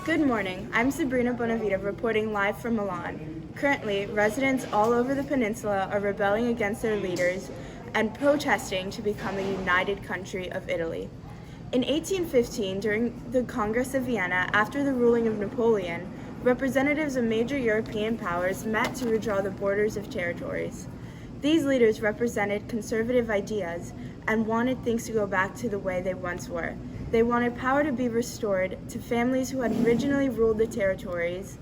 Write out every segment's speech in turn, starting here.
Good morning. I'm Sabrina Bonavita reporting live from Milan. Currently, residents all over the peninsula are rebelling against their leaders and protesting to become a united country of Italy. In 1815, during the Congress of Vienna, after the ruling of Napoleon, representatives of major European powers met to redraw the borders of territories. These leaders represented conservative ideas and wanted things to go back to the way they once were. They wanted power to be restored to families who had originally ruled the territories,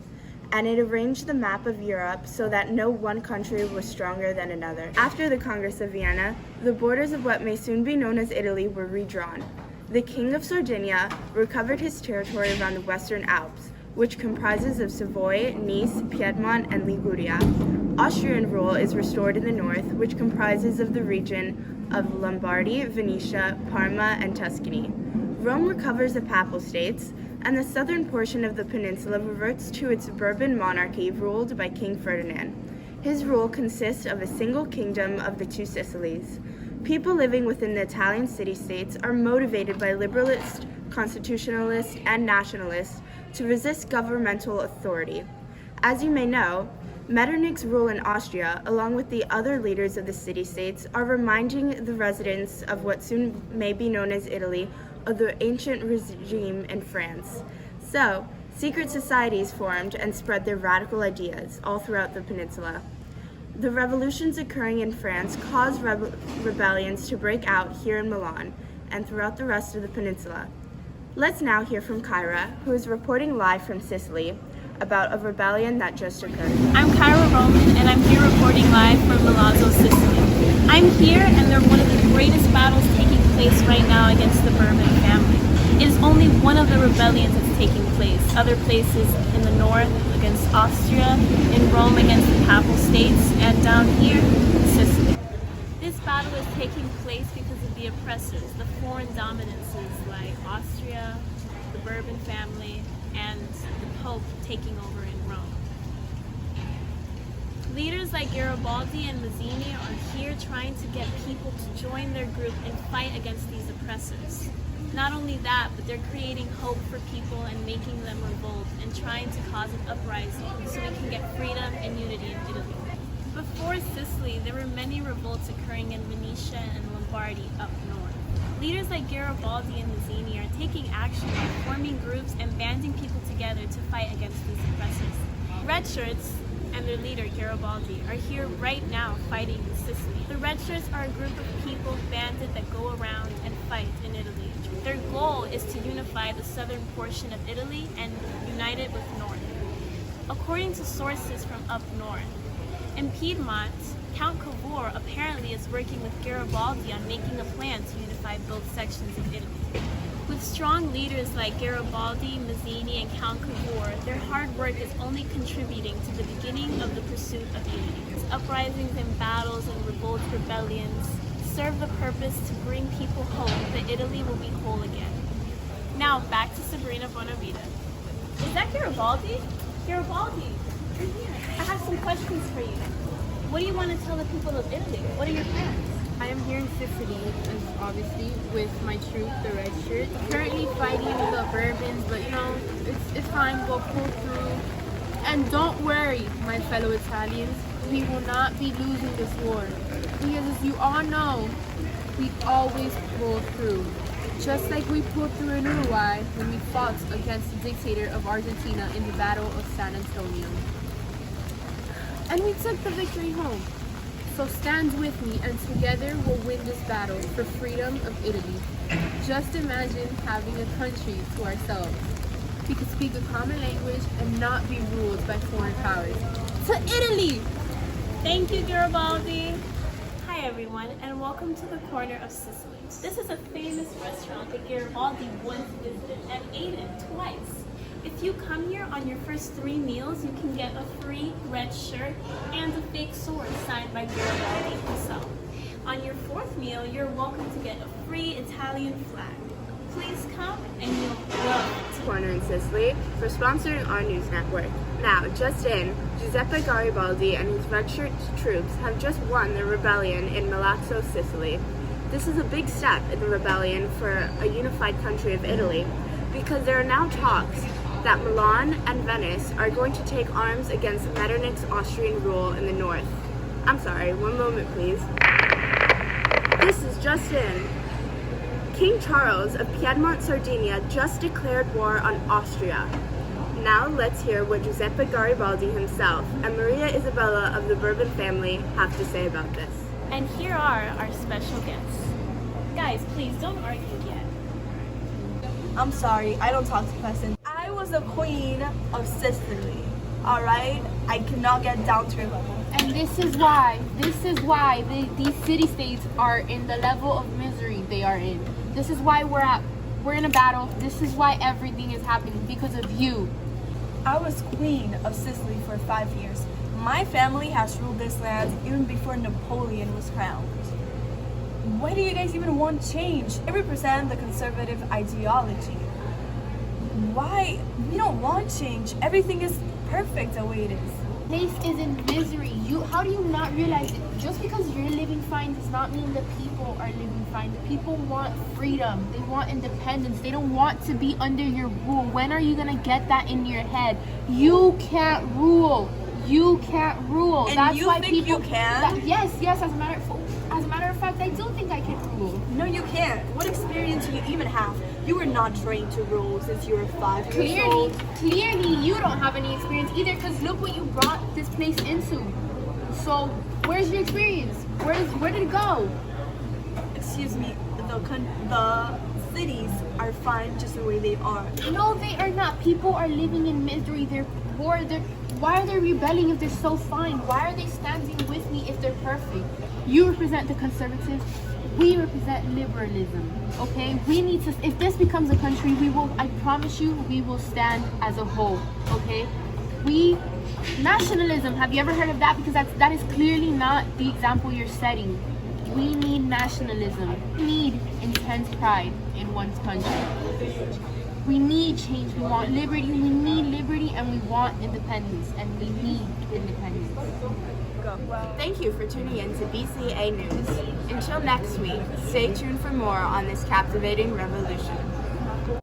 and it arranged the map of Europe so that no one country was stronger than another. After the Congress of Vienna, the borders of what may soon be known as Italy were redrawn. The King of Sardinia recovered his territory around the Western Alps, which comprises of Savoy, Nice, Piedmont, and Liguria. Austrian rule is restored in the north, which comprises of the region of Lombardy, Venetia, Parma, and Tuscany. Rome recovers the Papal States, and the southern portion of the peninsula reverts to its Bourbon monarchy ruled by King Ferdinand. His rule consists of a single kingdom of the two Sicilies. People living within the Italian city-states are motivated by liberalist, constitutionalist, and nationalists to resist governmental authority. As you may know, Metternich's rule in Austria, along with the other leaders of the city-states, are reminding the residents of what soon may be known as Italy of the ancient regime in France. So, secret societies formed and spread their radical ideas all throughout the peninsula. The revolutions occurring in France caused rebellions to break out here in Milan and throughout the rest of the peninsula. Let's now hear from Kyra, who is reporting live from Sicily about a rebellion that just occurred. I'm Kyra Roman, and I'm here reporting live from Milazzo, Sicily. I'm here, and they're one of the greatest battles taking place right now against the Bourbon family. It is only one of the rebellions that's taking place. Other places in the north against Austria, in Rome against the Papal States, and down here, Sicily. This battle is taking place because of the oppressors, the foreign dominances like Austria, the Bourbon family, and the Pope taking over in Rome. Leaders like Garibaldi and Mazzini are here trying to get people to join their group and fight against these oppressors. Not only that, but they're creating hope for people and making them revolt and trying to cause an uprising so we can get freedom and unity in Italy. Before Sicily, there were many revolts occurring in Venetia and Lombardy up north. Leaders like Garibaldi and Mazzini are taking action by forming groups and banding people together to fight against these oppressors. Red Shirts and their leader, Garibaldi, are here right now fighting in Sicily. The Red Shirts are a group of people banded that go around and fight in Italy. Their goal is to unify the southern portion of Italy and unite it with north. According to sources from up north, in Piedmont, Count Cavour apparently is working with Garibaldi on making a plan to unify both sections of Italy. With strong leaders like Garibaldi, Mazzini, and Count Cavour, their hard work is only contributing to the beginning of the pursuit of unity. Uprisings and battles and revolts, rebellions serve the purpose to bring people hope that Italy will be whole again. Now back to Sabrina Bonavita. Is that Garibaldi? Garibaldi, you're here. I have some questions for you. What do you want to tell the people of Italy? What are your plans? I am here in Sicily, obviously, with my troop, the Red Shirts. Currently fighting the Bourbons, but it's fine, we'll pull through. And don't worry, my fellow Italians, we will not be losing this war. Because as you all know, we always pull through. Just like we pulled through in Uruguay when we fought against the dictator of Argentina in the Battle of San Antonio. And we took the victory home. So stand with me and together we'll win this battle for freedom of Italy. Just imagine having a country to ourselves. We could speak a common language and not be ruled by foreign powers. To Italy! Thank you, Garibaldi. Hi everyone, and welcome to the corner of Sicily. This is a famous restaurant that Garibaldi once visited and ate in twice. If you come here on your first 3 meals, you can get a free red shirt and a fake sword signed by Garibaldi himself. On your 4th meal, you're welcome to get a free Italian flag. Please come and you'll love it. Corner in Sicily for sponsoring our news network. Now, just in, Giuseppe Garibaldi and his Red Shirt troops have just won the rebellion in Milazzo, Sicily. This is a big step in the rebellion for a unified country of Italy, because there are now talks that Milan and Venice are going to take arms against Metternich's Austrian rule in the north. I'm sorry, one moment please. This is just in. King Charles of Piedmont, Sardinia just declared war on Austria. Now let's hear what Giuseppe Garibaldi himself and Maria Isabella of the Bourbon family have to say about this. And here are our special guests. Guys, please don't argue yet. I'm sorry, I don't talk to peasants. I was the queen of Sicily, alright? I cannot get down to your level. And this is why these city-states are in the level of misery they are in. This is why we're in a battle. This is why everything is happening, because of you. I was queen of Sicily for 5 years. My family has ruled this land even before Napoleon was crowned. Why do you guys even want change? I represent the conservative ideology. Why? We don't want change. Everything is perfect the way it is. Place is in misery. How do you not realize it? Just because you're living fine does not mean the people are living fine. The people want freedom. They want independence. They don't want to be under your rule. When are you gonna get that in your head? You can't rule. You can't rule. And that's you why think people you can? yes. As a matter of fact, I do think I can rule. No, you can't. What experience do you even have? You were not trained to rule since you were 5 years old. Clearly, you don't have any experience either, because look what you brought this place into. So, where's your experience? Where did it go? Excuse me, the cities are fine just the way they are. No, they are not. People are living in misery. They're poor. Why are they rebelling if they're so fine? Why are they standing with me if they're perfect? You represent the conservatives. We represent liberalism. Okay? We need to. If this becomes a country, we will. I promise you, we will stand as a whole. Okay? Nationalism. Have you ever heard of that? Because that is clearly not the example you're setting. We need nationalism. We need intense pride in one's country. We need change. We want liberty. We need liberty, and we want independence. And we need independence. Thank you for tuning in to BCA News. Until next week, stay tuned for more on this captivating revolution.